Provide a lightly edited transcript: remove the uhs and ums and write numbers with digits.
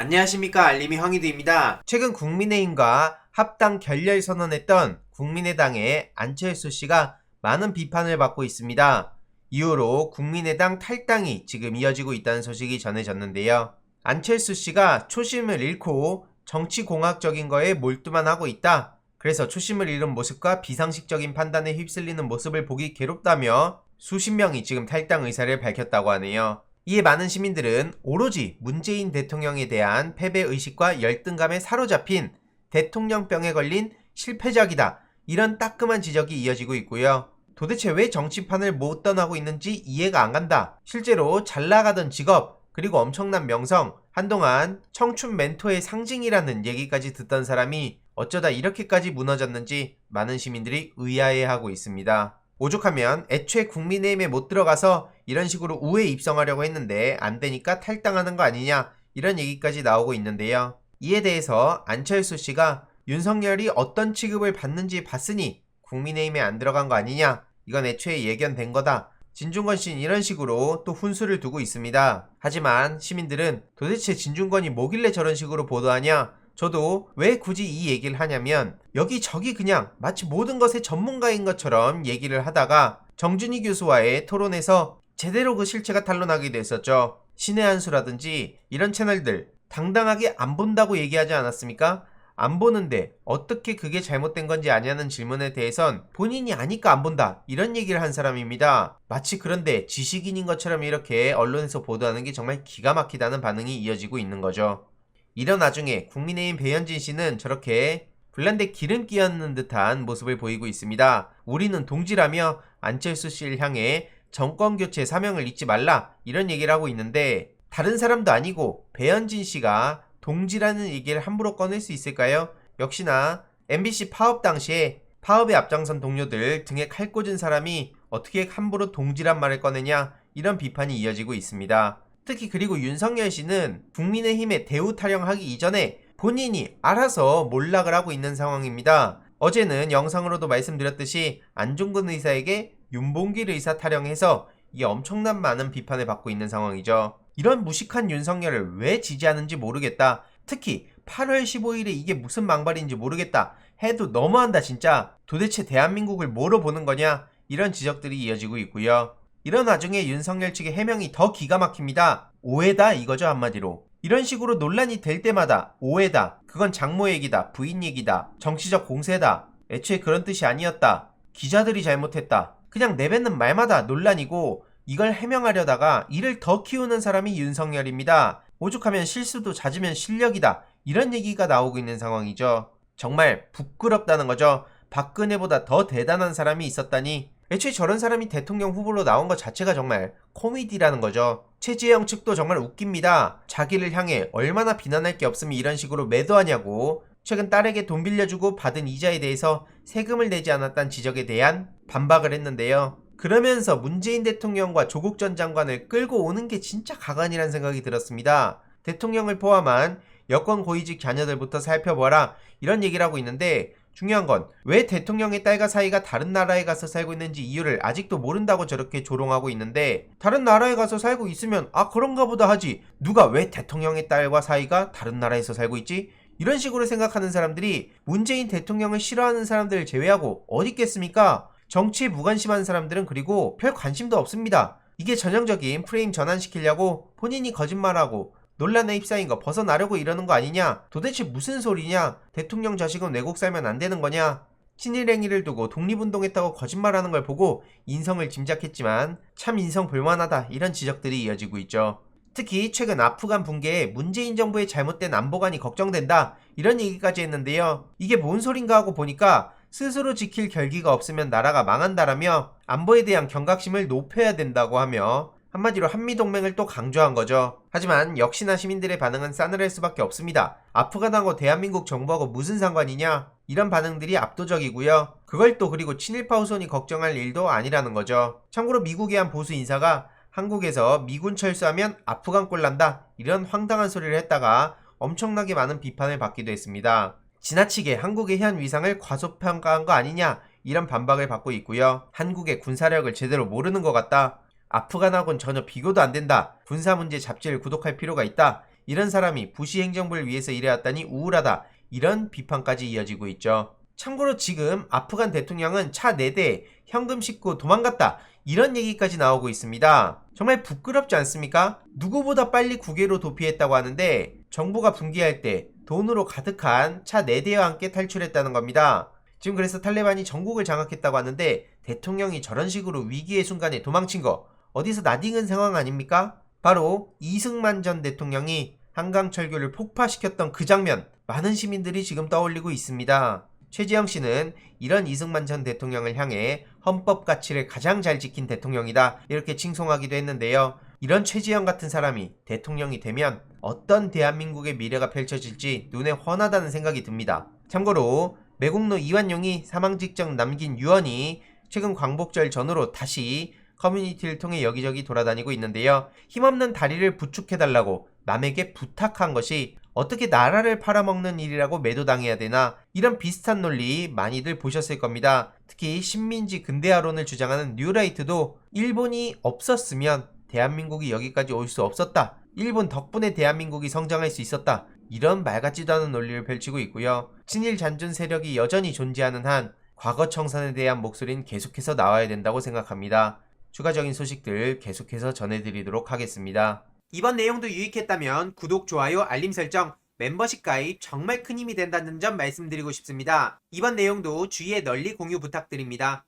안녕하십니까, 알림이 황희두입니다. 최근 국민의힘과 합당 결렬 선언했던 국민의당의 안철수 씨가 많은 비판을 받고 있습니다. 이후로 국민의당 탈당이 지금 이어지고 있다는 소식이 전해졌는데요. 안철수 씨가 초심을 잃고 정치공학적인 거에 몰두만 하고 있다. 그래서 초심을 잃은 모습과 비상식적인 판단에 휩쓸리는 모습을 보기 괴롭다며 수십 명이 지금 탈당 의사를 밝혔다고 하네요. 이에 많은 시민들은 오로지 문재인 대통령에 대한 패배의식과 열등감에 사로잡힌 대통령병에 걸린 실패작이다, 이런 따끔한 지적이 이어지고 있고요. 도대체 왜 정치판을 못 떠나고 있는지 이해가 안 간다. 실제로 잘 나가던 직업, 그리고 엄청난 명성, 한동안 청춘 멘토의 상징이라는 얘기까지 듣던 사람이 어쩌다 이렇게까지 무너졌는지 많은 시민들이 의아해하고 있습니다. 오죽하면 애초에 국민의힘에 못 들어가서 이런 식으로 우회 입성하려고 했는데 안 되니까 탈당하는 거 아니냐, 이런 얘기까지 나오고 있는데요. 이에 대해서 안철수 씨가 윤석열이 어떤 취급을 받는지 봤으니 국민의힘에 안 들어간 거 아니냐, 이건 애초에 예견된 거다, 진중권 씨는 이런 식으로 또 훈수를 두고 있습니다. 하지만 시민들은 도대체 진중권이 뭐길래 저런 식으로 보도하냐, 저도 왜 굳이 이 얘기를 하냐면 여기저기 그냥 마치 모든 것의 전문가인 것처럼 얘기를 하다가 정준희 교수와의 토론에서 제대로 그 실체가 탄로나게 됐었죠. 신의 한 수라든지 이런 채널들 당당하게 안 본다고 얘기하지 않았습니까? 안 보는데 어떻게 그게 잘못된 건지 아냐는 질문에 대해선 본인이 아니까 안 본다, 이런 얘기를 한 사람입니다. 마치 그런데 지식인인 것처럼 이렇게 언론에서 보도하는 게 정말 기가 막히다는 반응이 이어지고 있는 거죠. 이런 와중에 국민의힘 배현진 씨는 저렇게 불난데 기름 끼얹는 듯한 모습을 보이고 있습니다. 우리는 동지라며 안철수 씨를 향해 정권교체 사명을 잊지 말라, 이런 얘기를 하고 있는데 다른 사람도 아니고 배현진 씨가 동지라는 얘기를 함부로 꺼낼 수 있을까요? 역시나 MBC 파업 당시에 파업에 앞장선 동료들 등에 칼 꽂은 사람이 어떻게 함부로 동지란 말을 꺼내냐, 이런 비판이 이어지고 있습니다. 특히 그리고 윤석열 씨는 국민의힘에 대우 타령하기 이전에 본인이 알아서 몰락을 하고 있는 상황입니다. 어제는 영상으로도 말씀드렸듯이 안종근 의사에게 윤봉길 의사 타령해서 이게 엄청난 많은 비판을 받고 있는 상황이죠. 이런 무식한 윤석열을 왜 지지하는지 모르겠다, 특히 8월 15일에 이게 무슨 망발인지 모르겠다 해도 너무한다 진짜. 도대체 대한민국을 뭐로 보는 거냐, 이런 지적들이 이어지고 있고요. 이런 와중에 윤석열 측의 해명이 더 기가 막힙니다. 오해다 이거죠, 한마디로. 이런 식으로 논란이 될 때마다 오해다, 그건 장모 얘기다, 부인 얘기다, 정치적 공세다, 애초에 그런 뜻이 아니었다, 기자들이 잘못했다, 그냥 내뱉는 말마다 논란이고, 이걸 해명하려다가 이를 더 키우는 사람이 윤석열입니다. 오죽하면 실수도 잦으면 실력이다, 이런 얘기가 나오고 있는 상황이죠. 정말 부끄럽다는 거죠. 박근혜보다 더 대단한 사람이 있었다니. 애초에 저런 사람이 대통령 후보로 나온 것 자체가 정말 코미디라는 거죠. 최재형 측도 정말 웃깁니다. 자기를 향해 얼마나 비난할 게 없으면 이런 식으로 매도하냐고. 최근 딸에게 돈 빌려주고 받은 이자에 대해서 세금을 내지 않았다는 지적에 대한 반박을 했는데요. 그러면서 문재인 대통령과 조국 전 장관을 끌고 오는 게 진짜 가관이라는 생각이 들었습니다. 대통령을 포함한 여권 고위직 자녀들부터 살펴보라, 이런 얘기를 하고 있는데 중요한 건 왜 대통령의 딸과 사이가 다른 나라에 가서 살고 있는지 이유를 아직도 모른다고 저렇게 조롱하고 있는데, 다른 나라에 가서 살고 있으면 그런가 보다 하지, 누가 왜 대통령의 딸과 사이가 다른 나라에서 살고 있지? 이런 식으로 생각하는 사람들이 문재인 대통령을 싫어하는 사람들을 제외하고 어디 있겠습니까? 정치에 무관심한 사람들은 그리고 별 관심도 없습니다. 이게 전형적인 프레임 전환시키려고 본인이 거짓말하고 논란에 휩싸인 거 벗어나려고 이러는 거 아니냐? 도대체 무슨 소리냐? 대통령 자식은 외국 살면 안 되는 거냐? 친일 행위를 두고 독립운동했다고 거짓말하는 걸 보고 인성을 짐작했지만 참 인성 볼만하다, 이런 지적들이 이어지고 있죠. 특히 최근 아프간 붕괴에 문재인 정부의 잘못된 안보관이 걱정된다, 이런 얘기까지 했는데요. 이게 뭔 소린가 하고 보니까 스스로 지킬 결기가 없으면 나라가 망한다라며 안보에 대한 경각심을 높여야 된다고 하며 한마디로 한미동맹을 또 강조한 거죠. 하지만 역시나 시민들의 반응은 싸늘할 수밖에 없습니다. 아프간하고 대한민국 정부하고 무슨 상관이냐, 이런 반응들이 압도적이고요. 그걸 또 그리고 친일파 후손이 걱정할 일도 아니라는 거죠. 참고로 미국의 한 보수 인사가 한국에서 미군 철수하면 아프간 꼴 난다, 이런 황당한 소리를 했다가 엄청나게 많은 비판을 받기도 했습니다. 지나치게 한국의 현 위상을 과소평가한 거 아니냐, 이런 반박을 받고 있고요. 한국의 군사력을 제대로 모르는 것 같다, 아프간하고는 전혀 비교도 안 된다, 군사 문제 잡지를 구독할 필요가 있다, 이런 사람이 부시 행정부를 위해서 일해왔다니 우울하다. 이런 비판까지 이어지고 있죠. 참고로 지금 아프간 대통령은 차 4대 현금 싣고 도망갔다. 이런 얘기까지 나오고 있습니다. 정말 부끄럽지 않습니까? 누구보다 빨리 국외로 도피했다고 하는데 정부가 붕괴할 때 돈으로 가득한 차 4대와 함께 탈출했다는 겁니다. 지금 그래서 탈레반이 전국을 장악했다고 하는데 대통령이 저런 식으로 위기의 순간에 도망친 거 어디서 낯익은 상황 아닙니까? 바로 이승만 전 대통령이 한강철교를 폭파시켰던 그 장면, 많은 시민들이 지금 떠올리고 있습니다. 최지영 씨는 이런 이승만 전 대통령을 향해 헌법 가치를 가장 잘 지킨 대통령이다 이렇게 칭송하기도 했는데요. 이런 최지영 같은 사람이 대통령이 되면 어떤 대한민국의 미래가 펼쳐질지 눈에 훤하다는 생각이 듭니다. 참고로 매국노 이완용이 사망 직전 남긴 유언이 최근 광복절 전후로 다시 커뮤니티를 통해 여기저기 돌아다니고 있는데요. 힘없는 다리를 부축해달라고 남에게 부탁한 것이 어떻게 나라를 팔아먹는 일이라고 매도당해야 되나, 이런 비슷한 논리 많이들 보셨을 겁니다. 특히 신민지 근대화론을 주장하는 뉴라이트도 일본이 없었으면 대한민국이 여기까지 올 수 없었다. 일본 덕분에 대한민국이 성장할 수 있었다. 이런 말 같지도 않은 논리를 펼치고 있고요. 친일 잔존 세력이 여전히 존재하는 한 과거 청산에 대한 목소리는 계속해서 나와야 된다고 생각합니다. 추가적인 소식들 계속해서 전해드리도록 하겠습니다. 이번 내용도 유익했다면 구독, 좋아요, 알림 설정, 멤버십 가입 정말 큰 힘이 된다는 점 말씀드리고 싶습니다. 이번 내용도 주위에 널리 공유 부탁드립니다.